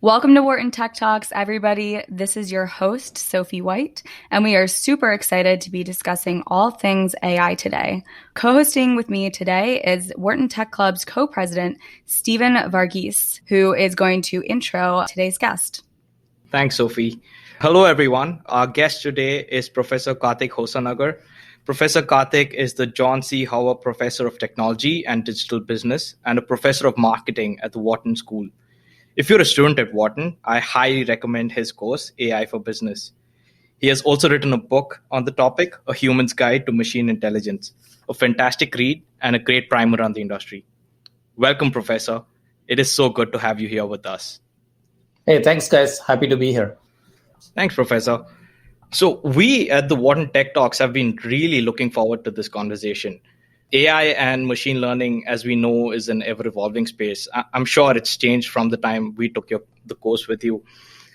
Welcome to Wharton Tech Talks, everybody. This is your host, Sophie White, and we are super excited to be discussing all things AI today. Co-hosting with me today is Wharton Tech Club's co-president, Stephen Varghese, who is going to intro today's guest. Thanks, Sophie. Hello, everyone. Our guest today is Professor Kartik Hosanagar. Professor Kartik is the John C. Howard Professor of Technology and Digital Business and a Professor of Marketing at the Wharton School. If you're a student at Wharton, I highly recommend his course, AI for Business. He has also written a book on the topic, A Human's Guide to Machine Intelligence, a fantastic read and a great primer on the industry. Welcome, Professor. It is so good to have you here with us. Hey, thanks, guys. Happy to be here. Thanks, Professor. So we at the Wharton Tech Talks have been really looking forward to this conversation. AI and machine learning, as we know, is an ever-evolving space. I'm sure it's changed from the time we took the course with you.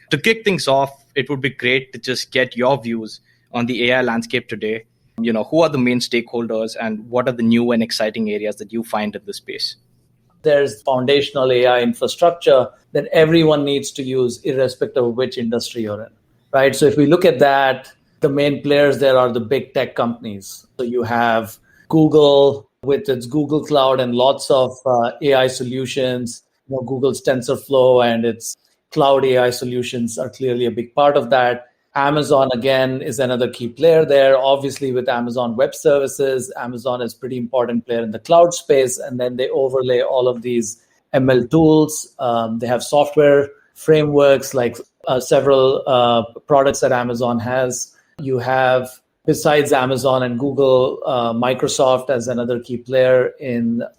To kick things off, it would be great to just get your views on the AI landscape today. Who are the main stakeholders and what are the new and exciting areas that you find in this space? There's foundational AI infrastructure that everyone needs to use irrespective of which industry you're in, right? So if we look at that, the main players there are the big tech companies. So you have Google with its Google Cloud and lots of AI solutions. Google's TensorFlow and its cloud AI solutions are clearly a big part of that. Amazon, again, is another key player there. Obviously, with Amazon Web Services, Amazon is a pretty important player in the cloud space. And then they overlay all of these ML tools. They have software frameworks like several products that Amazon has. You have, besides Amazon and Google, Microsoft as another key player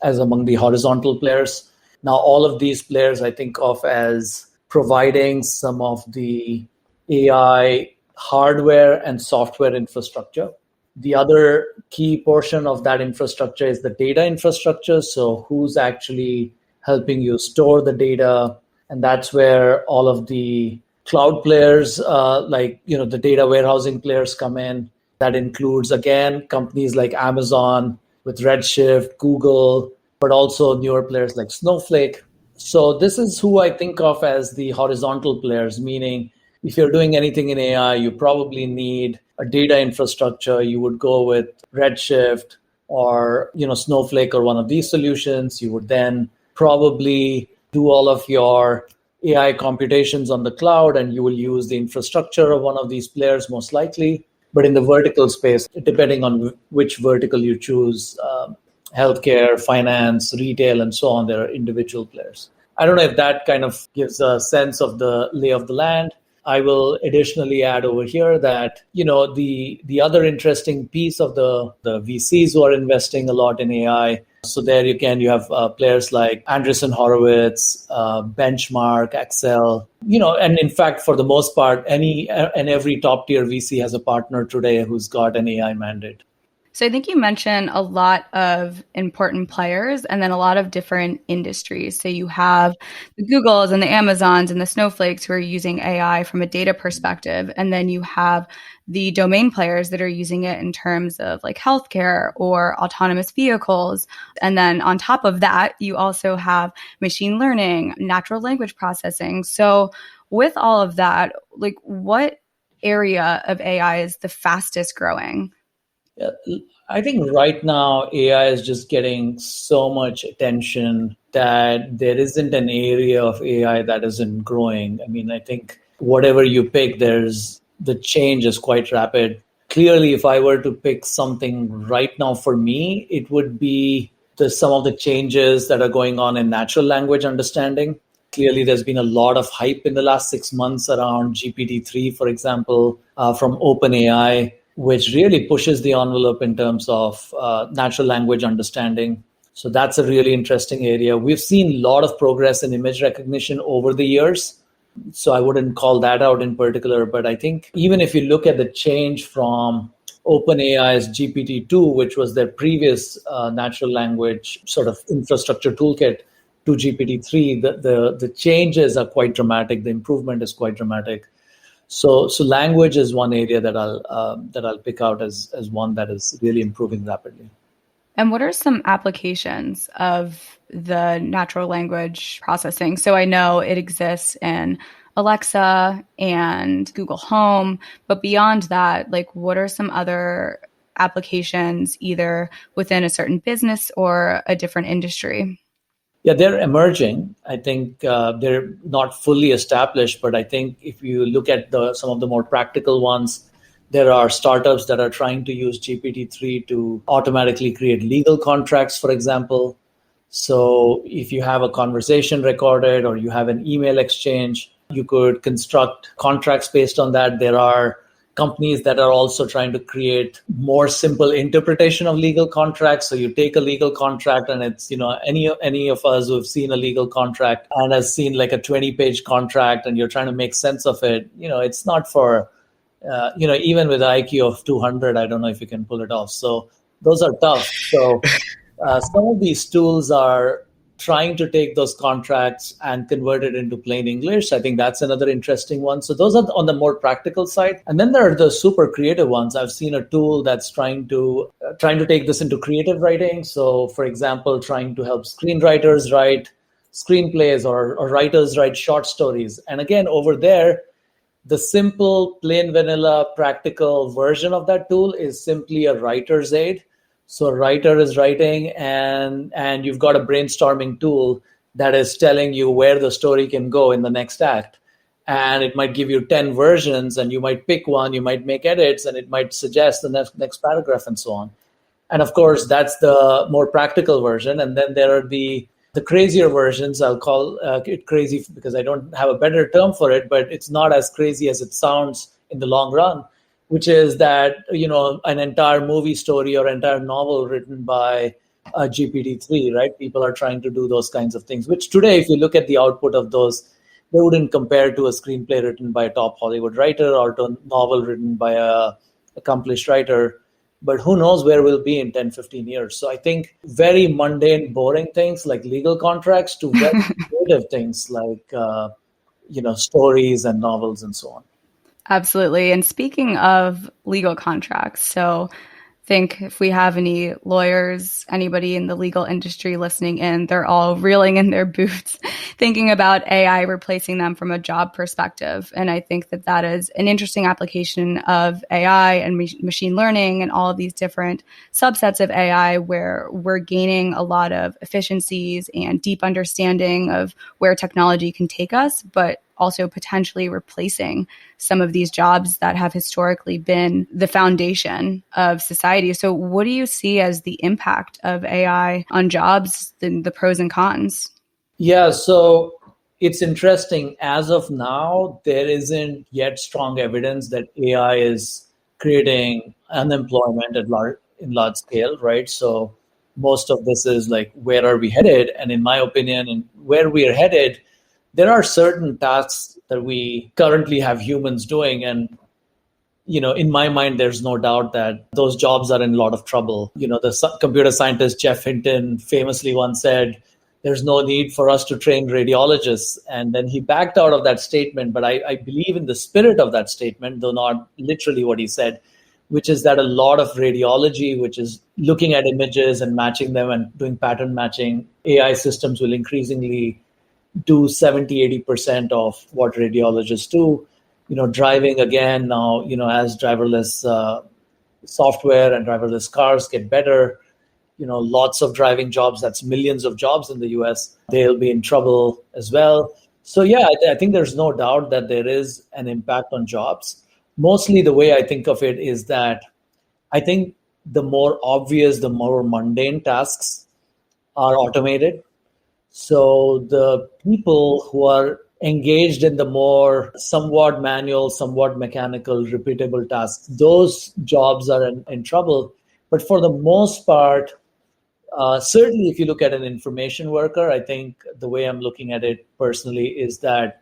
as among the horizontal players. Now, all of these players I think of as providing some of the AI hardware and software infrastructure. The other key portion of that infrastructure is the data infrastructure. So who's actually helping you store the data? And that's where all of the cloud players, the data warehousing players come in. That includes, again, companies like Amazon with Redshift, Google, but also newer players like Snowflake. So this is who I think of as the horizontal players, meaning if you're doing anything in AI, you probably need a data infrastructure. You would go with Redshift or Snowflake or one of these solutions. You would then probably do all of your AI computations on the cloud, and you will use the infrastructure of one of these players most likely. But in the vertical space, depending on which vertical you choose, healthcare, finance, retail, and so on, there are individual players. I don't know if that kind of gives a sense of the lay of the land. I will additionally add over here that, the other interesting piece of the VCs who are investing a lot in AI. So there you have players like Andreessen Horowitz, Benchmark, Excel, and in fact, for the most part, any and every top tier VC has a partner today who's got an AI mandate. So I think you mentioned a lot of important players and then a lot of different industries. So you have the Googles and the Amazons and the Snowflakes who are using AI from a data perspective. And then you have the domain players that are using it in terms of like healthcare or autonomous vehicles. And then on top of that, you also have machine learning, natural language processing. So with all of that, like what area of AI is the fastest growing? Yeah, I think right now AI is just getting so much attention that there isn't an area of AI that isn't growing. I mean, I think whatever you pick, the change is quite rapid. Clearly, if I were to pick something right now for me, it would be some of the changes that are going on in natural language understanding. Clearly, there's been a lot of hype in the last 6 months around GPT-3, for example, from OpenAI, which really pushes the envelope in terms of natural language understanding. So that's a really interesting area. We've seen a lot of progress in image recognition over the years. So I wouldn't call that out in particular. But I think even if you look at the change from OpenAI's GPT-2, which was their previous natural language sort of infrastructure toolkit, to GPT-3, the changes are quite dramatic. The improvement is quite dramatic. So language is one area that I'll pick out as one that is really improving rapidly. And what are some applications of the natural language processing? So I know it exists in Alexa and Google Home, but beyond that, like what are some other applications either within a certain business or a different industry? Yeah, they're emerging. I think they're not fully established, but I think if you look at some of the more practical ones, there are startups that are trying to use GPT-3 to automatically create legal contracts, for example. So if you have a conversation recorded or you have an email exchange, you could construct contracts based on that. There are companies that are also trying to create more simple interpretation of legal contracts. So you take a legal contract and it's, any of us who have seen a legal contract and has seen like a 20-page contract and you're trying to make sense of it, it's not for, even with an IQ of 200, I don't know if you can pull it off. So those are tough. So some of these tools are trying to take those contracts and convert it into plain English. I think that's another interesting one. So those are on the more practical side. And then there are the super creative ones. I've seen a tool that's trying to take this into creative writing. So for example, trying to help screenwriters write screenplays or writers write short stories. And again, over there, the simple, plain vanilla, practical version of that tool is simply a writer's aid. So a writer is writing and you've got a brainstorming tool that is telling you where the story can go in the next act. And it might give you 10 versions and you might pick one, you might make edits, and it might suggest the next paragraph and so on. And of course, that's the more practical version. And then there are the crazier versions. I'll call it crazy because I don't have a better term for it, but it's not as crazy as it sounds in the long run, which is that, an entire movie story or entire novel written by GPT-3, right? People are trying to do those kinds of things, which today, if you look at the output of those, they wouldn't compare to a screenplay written by a top Hollywood writer or to a novel written by a accomplished writer. But who knows where we'll be in 10, 15 years. So I think very mundane, boring things like legal contracts to very creative things like, stories and novels and so on. Absolutely. And speaking of legal contracts, so I think if we have any lawyers, anybody in the legal industry listening in, they're all reeling in their boots, thinking about AI replacing them from a job perspective. And I think that that is an interesting application of AI and machine learning and all of these different subsets of AI where we're gaining a lot of efficiencies and deep understanding of where technology can take us, but also potentially replacing some of these jobs that have historically been the foundation of society. So what do you see as the impact of AI on jobs, the pros and cons? Yeah, so it's interesting. As of now, there isn't yet strong evidence that AI is creating unemployment in large scale, right? So most of this is like, where are we headed? And in my opinion, in where we are headed, there are certain tasks that we currently have humans doing. And, in my mind, there's no doubt that those jobs are in a lot of trouble. The computer scientist Jeff Hinton famously once said, there's no need for us to train radiologists. And then he backed out of that statement. But I believe in the spirit of that statement, though not literally what he said, which is that a lot of radiology, which is looking at images and matching them and doing pattern matching, AI systems will increasingly do 70-80% of what radiologists do. Driving again now, as driverless software and driverless cars get better, lots of driving jobs, that's millions of jobs in the US, they'll be in trouble as well. So yeah, I think there's no doubt that there is an impact on jobs. Mostly the way I think of it is that I think the more obvious, the more mundane tasks are automated. So the people who are engaged in the more somewhat manual, somewhat mechanical, repeatable tasks, those jobs are in trouble. But for the most part, certainly if you look at an information worker, I think the way I'm looking at it personally is that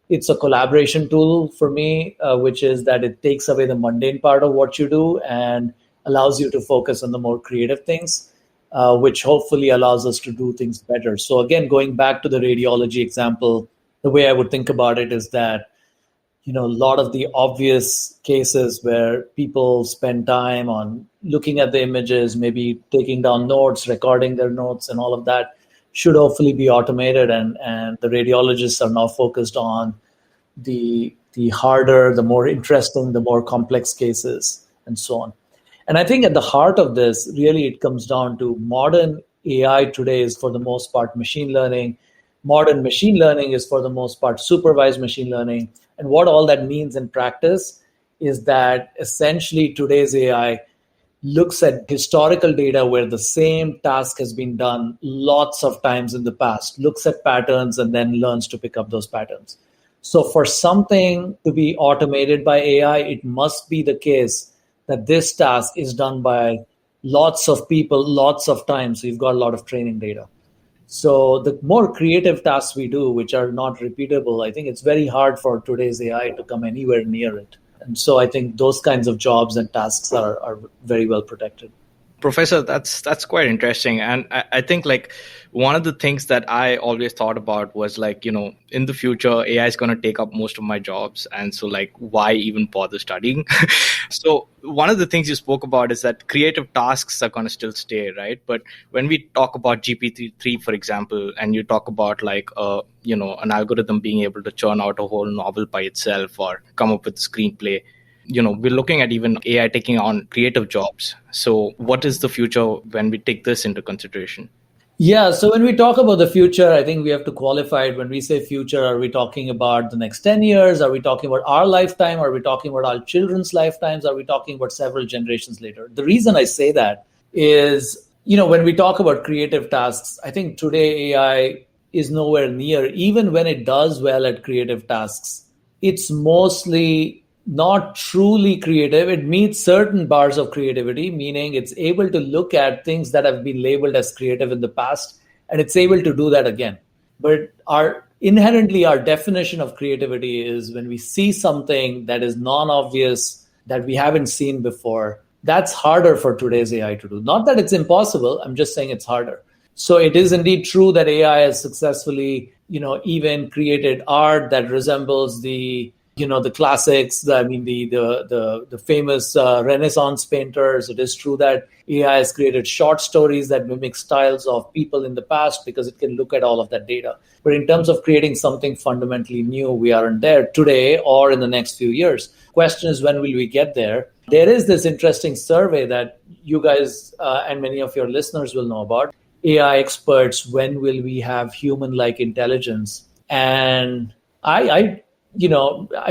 it's a collaboration tool for me, which is that it takes away the mundane part of what you do and allows you to focus on the more creative things. Which hopefully allows us to do things better. So again, going back to the radiology example, the way I would think about it is that, a lot of the obvious cases where people spend time on looking at the images, maybe taking down notes, recording their notes, and all of that should hopefully be automated. And the radiologists are now focused on the harder, the more interesting, the more complex cases, and so on. And I think at the heart of this, really, it comes down to modern AI today is for the most part machine learning. Modern machine learning is for the most part supervised machine learning. And what all that means in practice is that essentially today's AI looks at historical data where the same task has been done lots of times in the past, looks at patterns, and then learns to pick up those patterns. So for something to be automated by AI, it must be the case that this task is done by lots of people, lots of times. So you've got a lot of training data. So the more creative tasks we do, which are not repeatable, I think it's very hard for today's AI to come anywhere near it. And so I think those kinds of jobs and tasks are very well protected. Professor, that's quite interesting. And I think like one of the things that I always thought about was like, in the future, AI is going to take up most of my jobs. And so like, why even bother studying? So one of the things you spoke about is that creative tasks are going to still stay, right? But when we talk about GPT-3, for example, and you talk about like, an algorithm being able to churn out a whole novel by itself or come up with a screenplay, we're looking at even AI taking on creative jobs. So what is the future when we take this into consideration? Yeah, so when we talk about the future, I think we have to qualify it. When we say future, are we talking about the next 10 years? Are we talking about our lifetime? Are we talking about our children's lifetimes? Are we talking about several generations later? The reason I say that is, when we talk about creative tasks, I think today AI is nowhere near, even when it does well at creative tasks, it's mostly not truly creative. It meets certain bars of creativity, meaning it's able to look at things that have been labeled as creative in the past, and it's able to do that again. But inherently, our definition of creativity is when we see something that is non-obvious, that we haven't seen before. That's harder for today's AI to do. Not that it's impossible. I'm just saying it's harder. So it is indeed true that AI has successfully, even created art that resembles the classics, the famous Renaissance painters. It is true that AI has created short stories that mimic styles of people in the past because it can look at all of that data. But in terms of creating something fundamentally new, we aren't there today or in the next few years. Question is, when will we get there? There is this interesting survey that you guys and many of your listeners will know about. AI experts, when will we have human-like intelligence? And I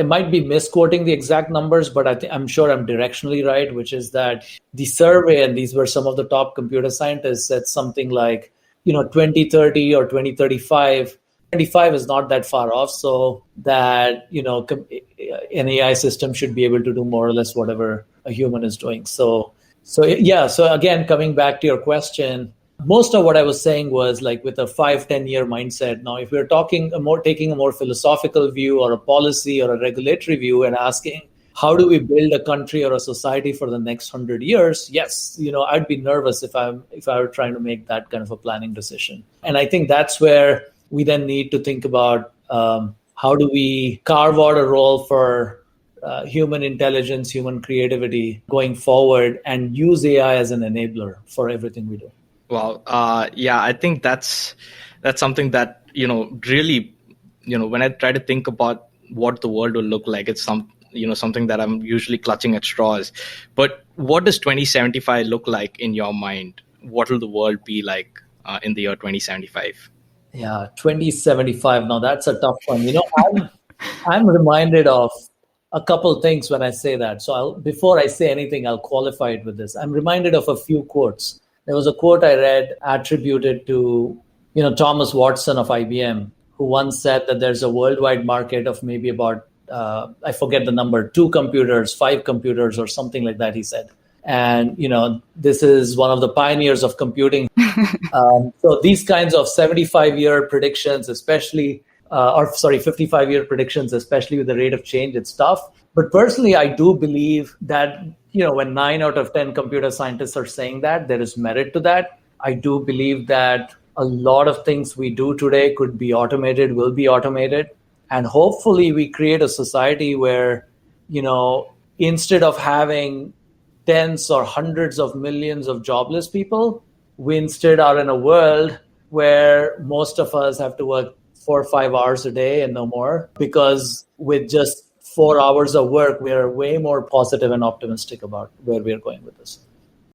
might be misquoting the exact numbers, but I'm sure I'm directionally right, which is that the survey, and these were some of the top computer scientists, said something like, 2030 or 2035. 2025 is not that far off, so that, an AI system should be able to do more or less whatever a human is doing. So again, coming back to your question, most of what I was saying was like with a 5-10 year mindset. Now, if we're taking a more philosophical view or a policy or a regulatory view and asking, how do we build a country or a society for the next 100 years? Yes, I'd be nervous if I were trying to make that kind of a planning decision. And I think that's where we then need to think about how do we carve out a role for human intelligence, human creativity going forward, and use AI as an enabler for everything we do. Wow. I think that's something that, really, when I try to think about what the world will look like, it's something that I'm usually clutching at straws. But what does 2075 look like in your mind? What will the world be like in the year 2075? Yeah, 2075. Now that's a tough one. I'm reminded of a couple things when I say that. So before I say anything, I'll qualify it with this. I'm reminded of a few quotes. There was a quote I read attributed to, Thomas Watson of IBM, who once said that there's a worldwide market of maybe about, I forget the number, 2 computers, 5 computers, or something like that, he said. And, this is one of the pioneers of computing. So these kinds of 75-year predictions, especially, 55-year predictions, especially with the rate of change, it's tough. But personally, I do believe that, when 9 out of 10 computer scientists are saying that, there is merit to that. I do believe that a lot of things we do today could be automated, will be automated. And hopefully we create a society where, instead of having tens or hundreds of millions of jobless people, we instead are in a world where most of us have to work 4 or 5 hours a day and no more, because with just 4 hours of work, we are way more positive and optimistic about where we're going with this.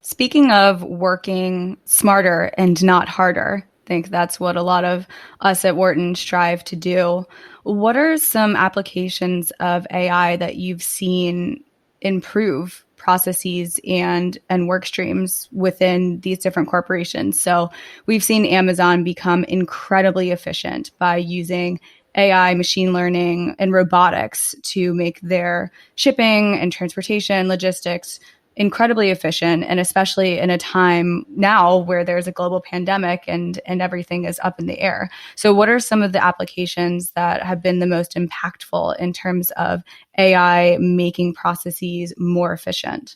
Speaking of working smarter and not harder, I think that's what a lot of us at Wharton strive to do. What are some applications of AI that you've seen improve processes and work streams within these different corporations? So we've seen Amazon become incredibly efficient by using AI, machine learning, and robotics to make their shipping and transportation logistics incredibly efficient, and especially in a time now where there's a global pandemic and everything is up in the air. So what are some of the applications that have been the most impactful in terms of AI making processes more efficient?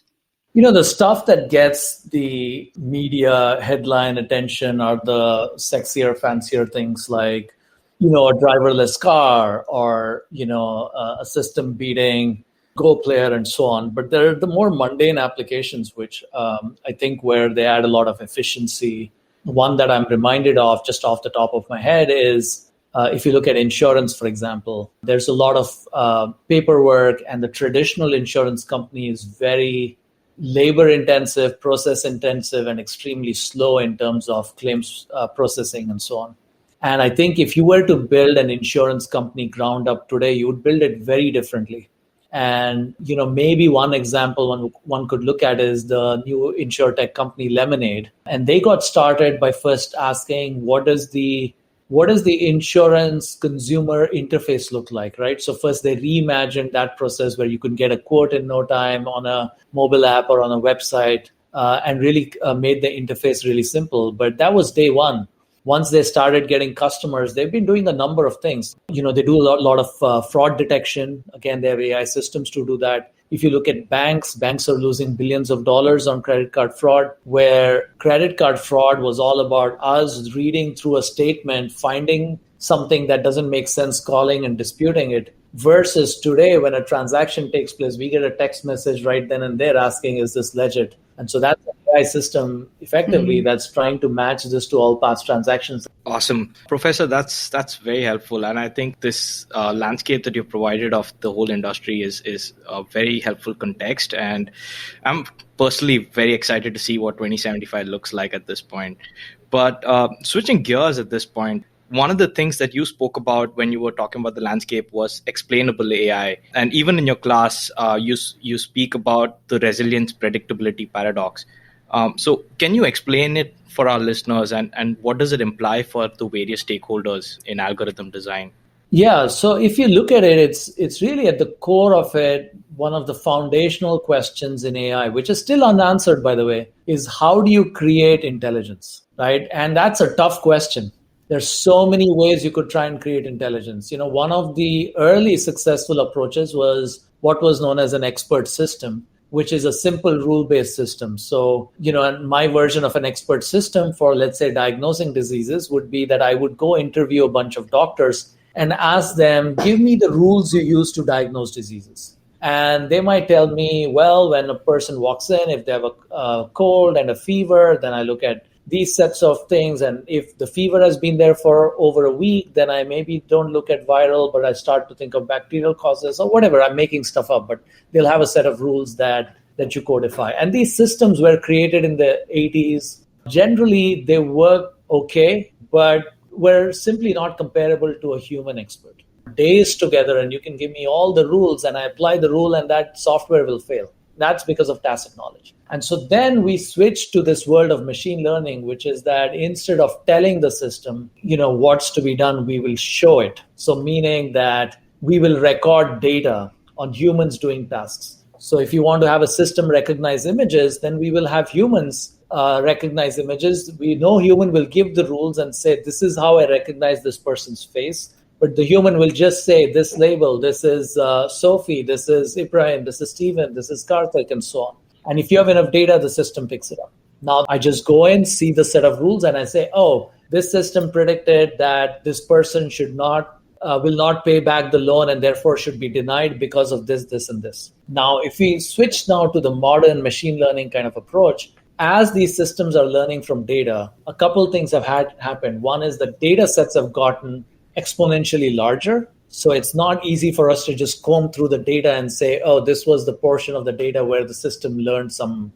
The stuff that gets the media headline attention are the sexier, fancier things like, a driverless car or, a system beating Go player and so on. But there are the more mundane applications, which I think where they add a lot of efficiency. One that I'm reminded of just off the top of my head is if you look at insurance, for example, there's a lot of paperwork, and the traditional insurance company is very labor intensive, process intensive, and extremely slow in terms of claims processing and so on. And I think if you were to build an insurance company ground up today, you would build it very differently. And, maybe one example one could look at is the new insurtech company Lemonade. And they got started by first asking, what does the insurance consumer interface look like, right? So first they reimagined that process where you could get a quote in no time on a mobile app or on a website, and really made the interface really simple. But that was day one. Once they started getting customers, they've been doing a number of things. They do a lot of fraud detection. Again, they have AI systems to do that. If you look at banks are losing billions of dollars on credit card fraud, where credit card fraud was all about us reading through a statement, finding something that doesn't make sense, calling and disputing it. Versus today, when a transaction takes place, we get a text message right then and there asking, is this legit? And so that's an AI system effectively that's trying to match this to all past transactions. Awesome. Professor, that's very helpful. And I think this landscape that you've provided of the whole industry is a very helpful context. And I'm personally very excited to see what 2075 looks like at this point. But switching gears at this point, one of the things that you spoke about when you were talking about the landscape was explainable AI. And even in your class, you speak about the resilience predictability paradox. So can you explain it for our listeners, and what does it imply for the various stakeholders in algorithm design? Yeah, so if you look at it, it's really at the core of it, one of the foundational questions in AI, which is still unanswered, by the way, is how do you create intelligence, right? And that's a tough question. There's so many ways you could try and create intelligence. One of the early successful approaches was what was known as an expert system, which is a simple rule-based system. So, and my version of an expert system for, let's say, diagnosing diseases would be that I would go interview a bunch of doctors and ask them, give me the rules you use to diagnose diseases. And they might tell me, well, when a person walks in, if they have a cold and a fever, then I look at these sets of things. And if the fever has been there for over a week, then I maybe don't look at viral, but I start to think of bacterial causes or whatever. I'm making stuff up, but they'll have a set of rules that you codify. And these systems were created in the 80s. Generally, they work okay, but were simply not comparable to a human expert. Days together, and you can give me all the rules, and I apply the rule, and that software will fail. That's because of tacit knowledge. And so then we switch to this world of machine learning, which is that instead of telling the system, what's to be done, we will show it. So meaning that we will record data on humans doing tasks. So if you want to have a system recognize images, then we will have humans recognize images. We know human will give the rules and say, this is how I recognize this person's face. But the human will just say, this label, this is Sophie, this is Ibrahim, this is Stephen, this is Kartik, and so on. And if you have enough data, the system picks it up. Now I just go in, see the set of rules, and I say, oh, this system predicted that this person should not will not pay back the loan and therefore should be denied because of this, this, and this. Now, if we switch now to the modern machine learning kind of approach, as these systems are learning from data, a couple things have happened. One is the data sets have gotten exponentially larger. So it's not easy for us to just comb through the data and say, oh, this was the portion of the data where the system learned some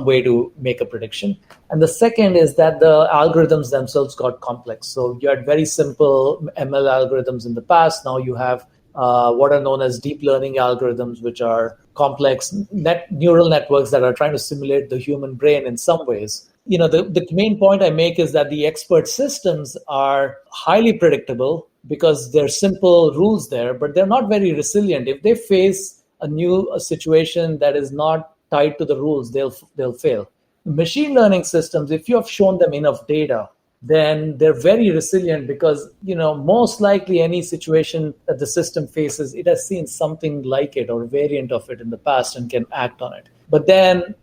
way to make a prediction. And the second is that the algorithms themselves got complex. So you had very simple ML algorithms in the past. Now you have what are known as deep learning algorithms, which are complex neural networks that are trying to simulate the human brain in some ways. The main point I make is that the expert systems are highly predictable because there are simple rules there, but they're not very resilient. If they face a situation that is not tied to the rules, they'll fail. Machine learning systems, if you have shown them enough data, then they're very resilient because, most likely any situation that the system faces, it has seen something like it or variant of it in the past and can act on it. But then,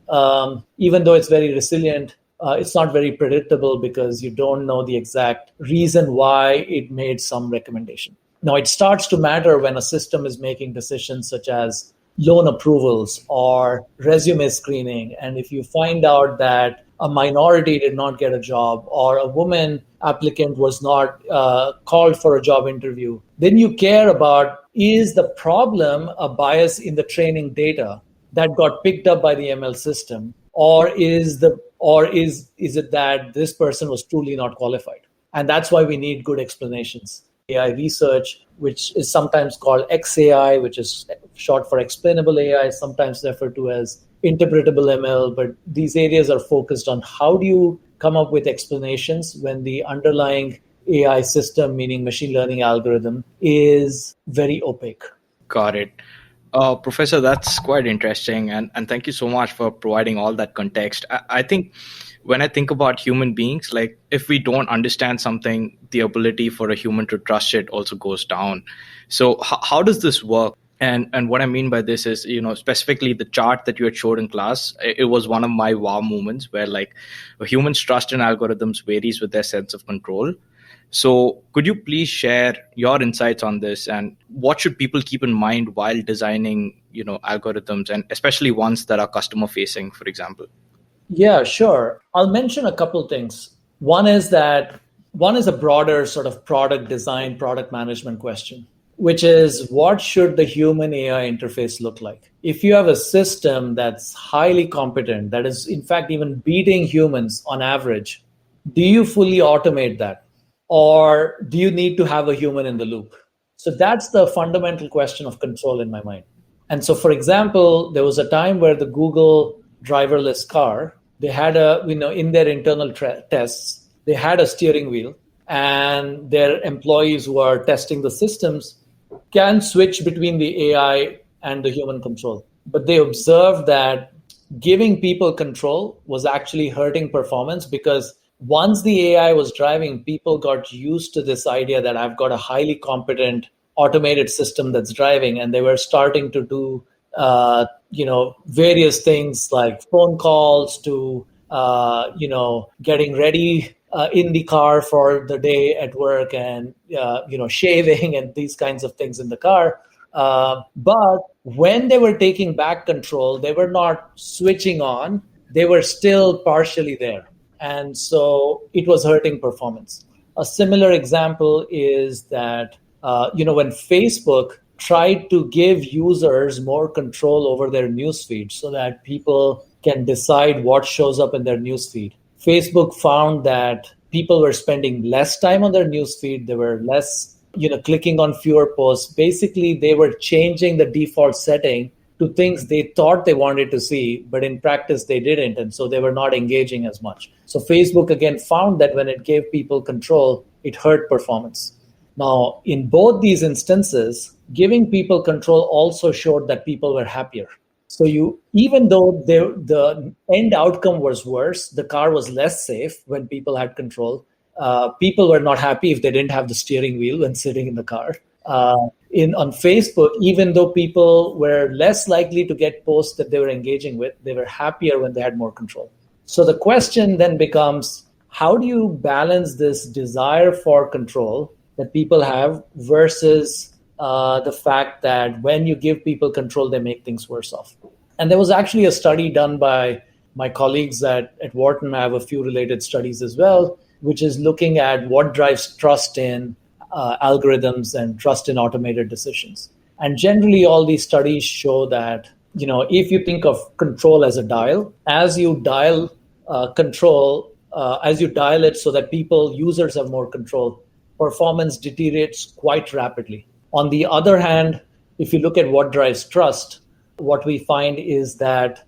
even though it's very resilient, it's not very predictable because you don't know the exact reason why it made some recommendation. Now, it starts to matter when a system is making decisions such as loan approvals or resume screening. And if you find out that a minority did not get a job or a woman applicant was not called for a job interview, then you care about, is the problem a bias in the training data that got picked up by the ML system, or is it that this person was truly not qualified? And that's why we need good explanations. AI research, which is sometimes called XAI, which is short for explainable AI, sometimes referred to as interpretable ML, but these areas are focused on how do you come up with explanations when the underlying AI system, meaning machine learning algorithm, is very opaque. Got it. Professor, that's quite interesting. And thank you so much for providing all that context. I think when I think about human beings, like if we don't understand something, the ability for a human to trust it also goes down. So how does this work? And what I mean by this is, specifically the chart that you had showed in class, it was one of my wow moments where like a human's trust in algorithms varies with their sense of control. So could you please share your insights on this and what should people keep in mind while designing, algorithms, and especially ones that are customer facing, for example? Yeah, sure. I'll mention a couple things. One is a broader sort of product design, product management question, which is what should the human AI interface look like? If you have a system that's highly competent, that is in fact even beating humans on average, do you fully automate that? Or do you need to have a human in the loop? So that's the fundamental question of control in my mind. And so, for example, there was a time where the Google driverless car, they had in their internal tests, they had a steering wheel, and their employees who are testing the systems can switch between the AI and the human control. But they observed that giving people control was actually hurting performance because once the AI was driving, people got used to this idea that I've got a highly competent automated system that's driving, and they were starting to do various things like phone calls to getting ready in the car for the day at work and shaving and these kinds of things in the car. But when they were taking back control, they were not switching on. They were still partially there. And so it was hurting performance. A similar example is that, when Facebook tried to give users more control over their newsfeed so that people can decide what shows up in their newsfeed, Facebook found that people were spending less time on their newsfeed. They were less, clicking on fewer posts. Basically, they were changing the default setting to things they thought they wanted to see, but in practice they didn't. And so they were not engaging as much. So Facebook again found that when it gave people control, it hurt performance. Now, in both these instances, giving people control also showed that people were happier. So even though the end outcome was worse, the car was less safe when people had control. People were not happy if they didn't have the steering wheel when sitting in the car. On Facebook, even though people were less likely to get posts that they were engaging with, they were happier when they had more control. So the question then becomes, how do you balance this desire for control that people have versus the fact that when you give people control, they make things worse off. And there was actually a study done by my colleagues at Wharton. I have a few related studies as well, which is looking at what drives trust in algorithms and trust in automated decisions. And generally, all these studies show that, if you think of control as a dial, as you dial as you dial it so that users have more control, performance deteriorates quite rapidly. On the other hand, if you look at what drives trust, what we find is that,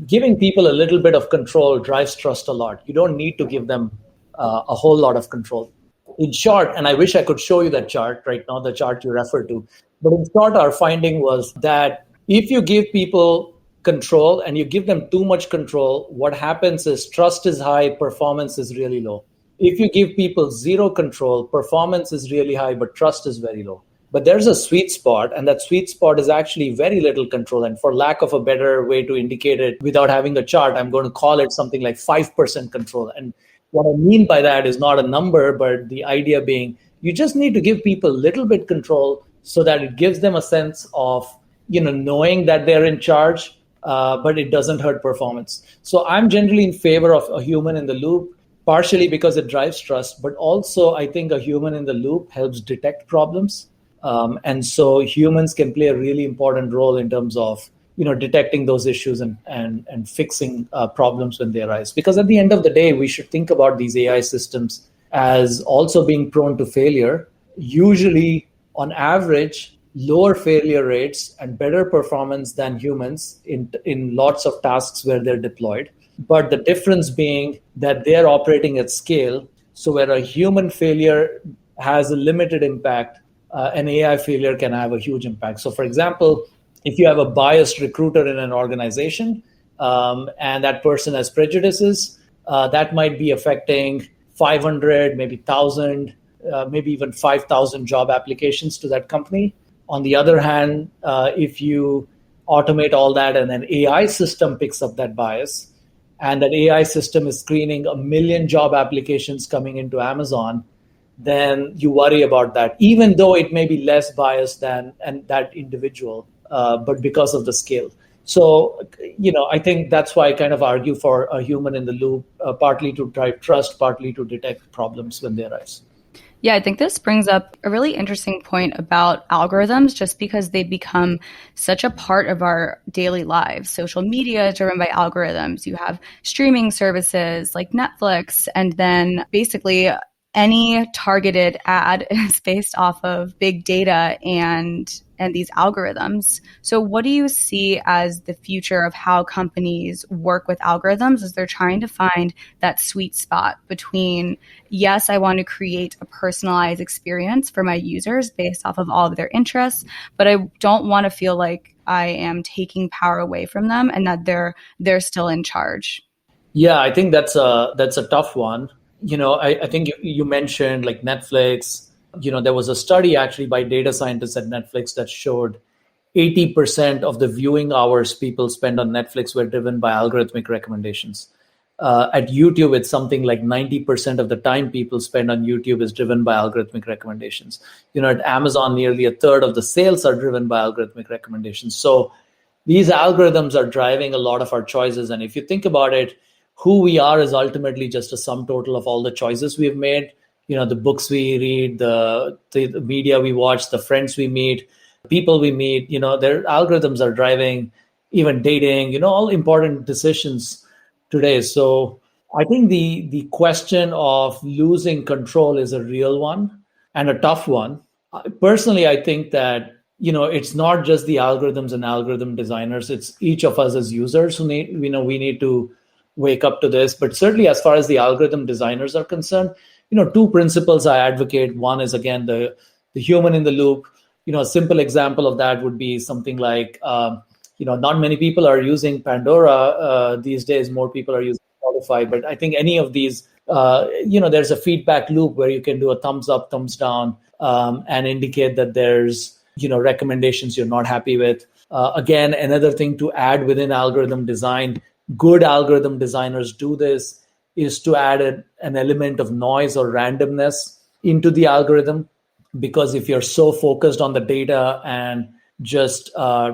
giving people a little bit of control drives trust a lot. You don't need to give them a whole lot of control. In short, and I wish I could show you that chart right now, the chart you referred to, but in short, our finding was that if you give people control and you give them too much control, what happens is trust is high, performance is really low. If you give people zero control, performance is really high, but trust is very low. But there's a sweet spot, and that sweet spot is actually very little control. And for lack of a better way to indicate it without having a chart, I'm going to call it something like 5% control. And what I mean by that is not a number, but the idea being you just need to give people a little bit control so that it gives them a sense of, knowing that they're in charge, but it doesn't hurt performance. So I'm generally in favor of a human in the loop, partially because it drives trust, but also I think a human in the loop helps detect problems. And so humans can play a really important role in terms of, detecting those issues and fixing problems when they arise. Because at the end of the day, we should think about these AI systems as also being prone to failure, usually on average, lower failure rates and better performance than humans in lots of tasks where they're deployed. But the difference being that they're operating at scale. So where a human failure has a limited impact, an AI failure can have a huge impact. So for example, if you have a biased recruiter in an organization and that person has prejudices, that might be affecting 500, maybe 1,000, maybe even 5,000 job applications to that company. On the other hand, if you automate all that and an AI system picks up that bias, and that AI system is screening 1 million job applications coming into Amazon, then you worry about that, even though it may be less biased than that individual, but because of the scale. So, I think that's why I kind of argue for a human in the loop, partly to drive trust, partly to detect problems when they arise. Yeah, I think this brings up a really interesting point about algorithms, just because they become such a part of our daily lives. Social media is driven by algorithms. You have streaming services like Netflix, and then basically any targeted ad is based off of big data and these algorithms. So what do you see as the future of how companies work with algorithms as they're trying to find that sweet spot between, yes, I want to create a personalized experience for my users based off of all of their interests, but I don't want to feel like I am taking power away from them and that they're still in charge? Yeah, I think that's a tough one. I think you mentioned like Netflix. There was a study actually by data scientists at Netflix that showed 80% of the viewing hours people spend on Netflix were driven by algorithmic recommendations. At YouTube, it's something like 90% of the time people spend on YouTube is driven by algorithmic recommendations. At Amazon, nearly a third of the sales are driven by algorithmic recommendations. So these algorithms are driving a lot of our choices. And if you think about it, who we are is ultimately just a sum total of all the choices we've made. The books we read, the media we watch, the friends we meet, people we meet, their algorithms are driving even dating, all important decisions today. So I think the question of losing control is a real one and a tough one. Personally, I think that, it's not just the algorithms and algorithm designers, it's each of us as users who we need to wake up to this. But certainly as far as the algorithm designers are concerned, two principles I advocate. One is, again, the human in the loop. A simple example of that would be something like, not many people are using Pandora these days. More people are using Spotify. But I think any of these, there's a feedback loop where you can do a thumbs up, thumbs down, and indicate that there's, recommendations you're not happy with. Again, another thing to add within algorithm design, good algorithm designers do this, is to add an element of noise or randomness into the algorithm, because if you're so focused on the data and just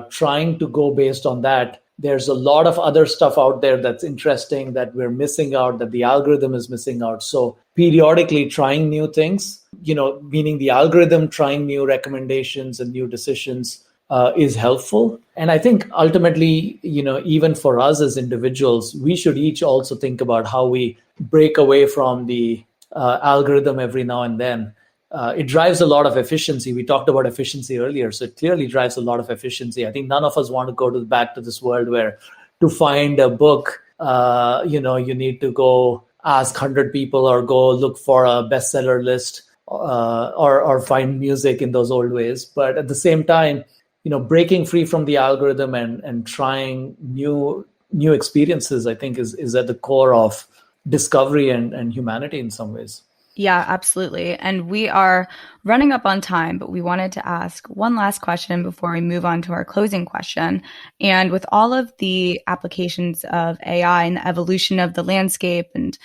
trying to go based on that, there's a lot of other stuff out there that's interesting that we're missing out, that the algorithm is missing out. So periodically trying new things, meaning the algorithm trying new recommendations and new decisions is helpful. And I think ultimately, even for us as individuals, we should each also think about how we break away from the algorithm every now and then. It drives a lot of efficiency. We talked about efficiency earlier, so it clearly drives a lot of efficiency. I think none of us want to go back to this world where to find a book, you need to go ask 100 people or go look for a bestseller list or find music in those old ways. But at the same time, breaking free from the algorithm and trying new experiences, I think is at the core of discovery and humanity in some ways. Yeah, absolutely. And we are running up on time, but we wanted to ask one last question before we move on to our closing question. And with all of the applications of AI and the evolution of the landscape and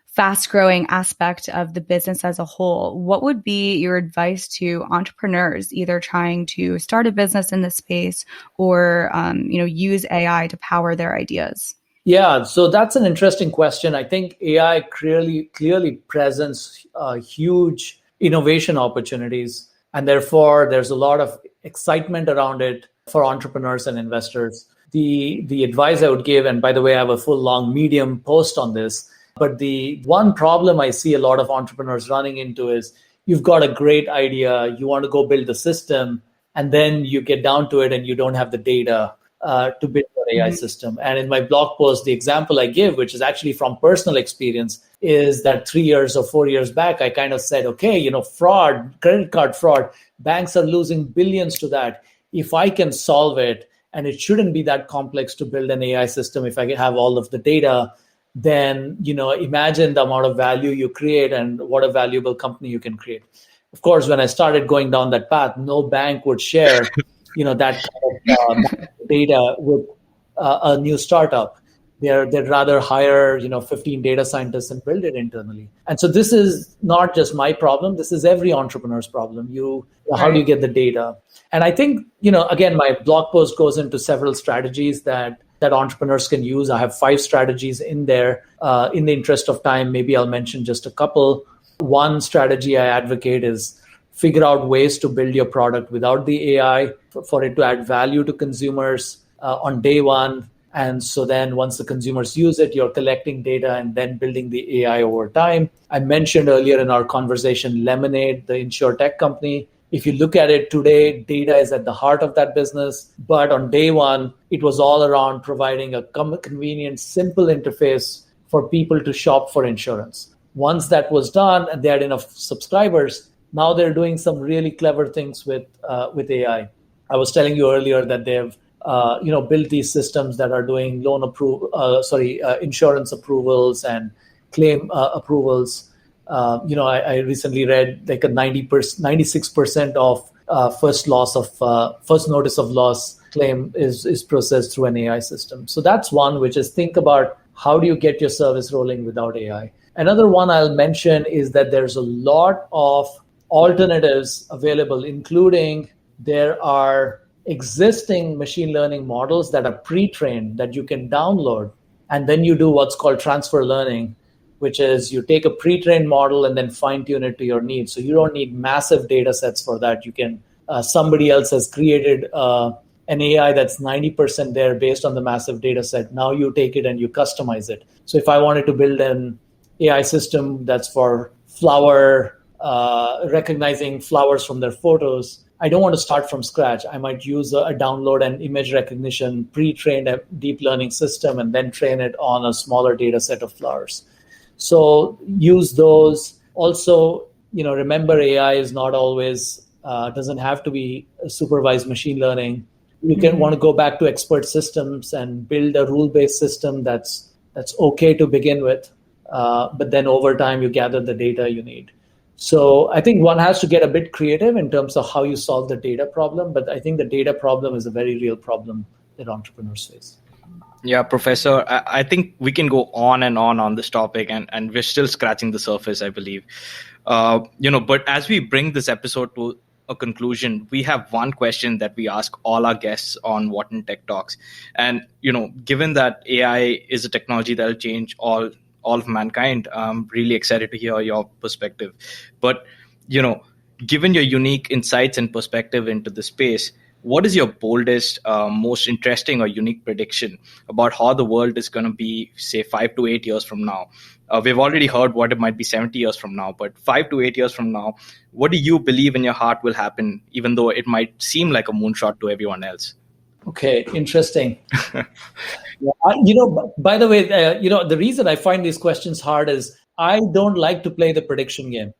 fast-growing aspect of the business as a whole, what would be your advice to entrepreneurs either trying to start a business in this space or use AI to power their ideas? Yeah, so that's an interesting question. I think AI clearly presents huge innovation opportunities, and therefore there's a lot of excitement around it for entrepreneurs and investors. The advice I would give, and by the way, I have a full long Medium post on this, but the one problem I see a lot of entrepreneurs running into is you've got a great idea, you want to go build the system, and then you get down to it and you don't have the data to build your AI system. And in my blog post, the example I give, which is actually from personal experience, is that 3 years or 4 years back, I kind of said, okay, fraud, credit card fraud, banks are losing billions to that. If I can solve it, and it shouldn't be that complex to build an AI system if I have all of the data, then, imagine the amount of value you create and what a valuable company you can create. Of course, when I started going down that path, no bank would share that kind of data with a new startup. They'd rather hire 15 data scientists and build it internally. And so this is not just my problem. This is every entrepreneur's problem. How do you get the data? And I think again, my blog post goes into several strategies that entrepreneurs can use. I have 5 strategies in there. In the interest of time, maybe I'll mention just a couple. One strategy I advocate is figure out ways to build your product without the AI for it to add value to consumers on day one. And so then once the consumers use it, you're collecting data and then building the AI over time. I mentioned earlier in our conversation, Lemonade, the insurtech company. If you look at it today, data is at the heart of that business. But on day one, it was all around providing a convenient, simple interface for people to shop for insurance. Once that was done and they had enough subscribers, now they're doing some really clever things with AI. I was telling you earlier that they've built these systems that are doing insurance approvals and claim approvals. I recently read like a 96% of first notice of loss claim is processed through an AI system. So that's one, which is think about how do you get your service rolling without AI. Another one I'll mention is that there's a lot of alternatives available, including there are existing machine learning models that are pre-trained that you can download. And then you do what's called transfer learning, which is you take a pre-trained model and then fine-tune it to your needs. So you don't need massive data sets for that. You can, somebody else has created an AI that's 90% there based on the massive data set. Now you take it and you customize it. So if I wanted to build an AI system that's for recognizing flowers from their photos, I don't want to start from scratch. I might use a download and image recognition, pre-trained a deep learning system, and then train it on a smaller data set of flowers. So use those. Also, remember AI is not always, doesn't have to be supervised machine learning. You can want to go back to expert systems and build a rule-based system that's okay to begin with. But then over time, you gather the data you need. So I think one has to get a bit creative in terms of how you solve the data problem. But I think the data problem is a very real problem that entrepreneurs face. Yeah, Professor, I think we can go on and on this topic, and we're still scratching the surface, I believe. But as we bring this episode to a conclusion, we have one question that we ask all our guests on Wharton Tech Talks. And, given that AI is a technology that will change all of mankind, I'm really excited to hear your perspective. But, given your unique insights and perspective into the space, what is your boldest, most interesting or unique prediction about how the world is going to be, say, 5 to 8 years from now? We've already heard what it might be 70 years from now, but 5 to 8 years from now, what do you believe in your heart will happen, even though it might seem like a moonshot to everyone else? Okay, interesting. By the way, the reason I find these questions hard is I don't like to play the prediction game.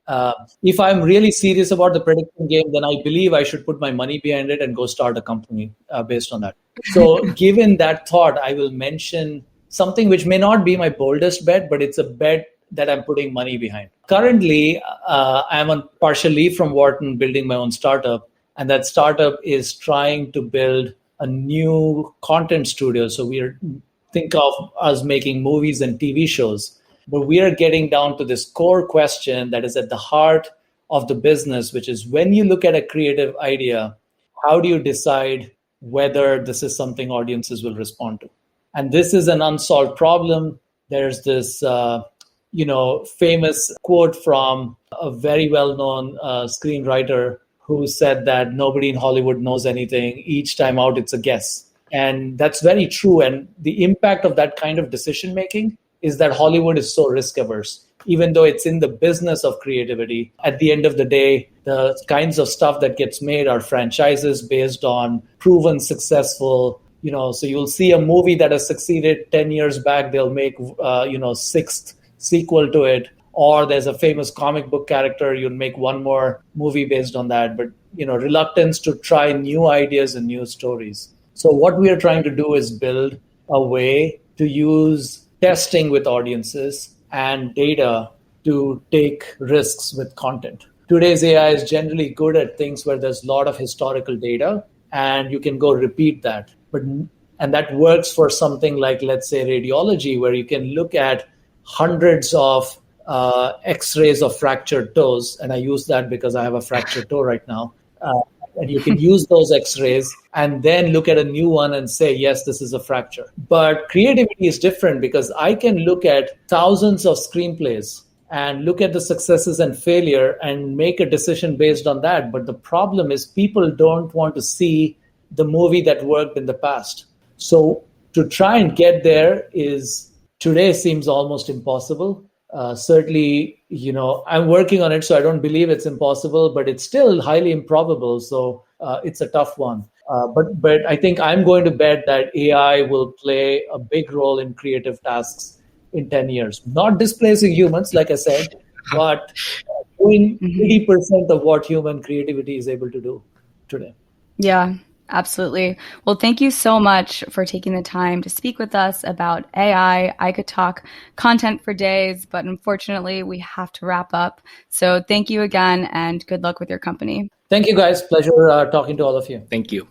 If I'm really serious about the prediction game, then I believe I should put my money behind it and go start a company based on that. So given that thought, I will mention something which may not be my boldest bet, but it's a bet that I'm putting money behind. Currently, I'm on partial leave from Wharton building my own startup. And that startup is trying to build a new content studio. So think of us making movies and TV shows. But we are getting down to this core question that is at the heart of the business, which is when you look at a creative idea, how do you decide whether this is something audiences will respond to? And this is an unsolved problem. There's this, famous quote from a very well-known screenwriter who said that nobody in Hollywood knows anything. Each time out, it's a guess. And that's very true. And the impact of that kind of decision-making is that Hollywood is so risk-averse. Even though it's in the business of creativity, at the end of the day, the kinds of stuff that gets made are franchises based on proven successful, so you'll see a movie that has succeeded 10 years back, they'll make, sixth sequel to it. Or there's a famous comic book character, you'll make one more movie based on that. But, reluctance to try new ideas and new stories. So what we are trying to do is build a way to use testing with audiences and data to take risks with content. Today's AI is generally good at things where there's a lot of historical data and you can go repeat that. And that works for something like, let's say, radiology, where you can look at hundreds of X-rays of fractured toes. And I use that because I have a fractured toe right now. And you can use those X-rays and then look at a new one and say, yes, this is a fracture. But creativity is different because I can look at thousands of screenplays and look at the successes and failure and make a decision based on that. But the problem is people don't want to see the movie that worked in the past. So to try and get there today seems almost impossible. Certainly, I'm working on it, so I don't believe it's impossible, but it's still highly improbable. So it's a tough one. But I think I'm going to bet that AI will play a big role in creative tasks in 10 years. Not displacing humans, like I said, but doing 80% of what human creativity is able to do today. Yeah. Absolutely. Well, thank you so much for taking the time to speak with us about AI. I could talk content for days, but unfortunately, we have to wrap up. So thank you again, and good luck with your company. Thank you, guys. Pleasure talking to all of you. Thank you.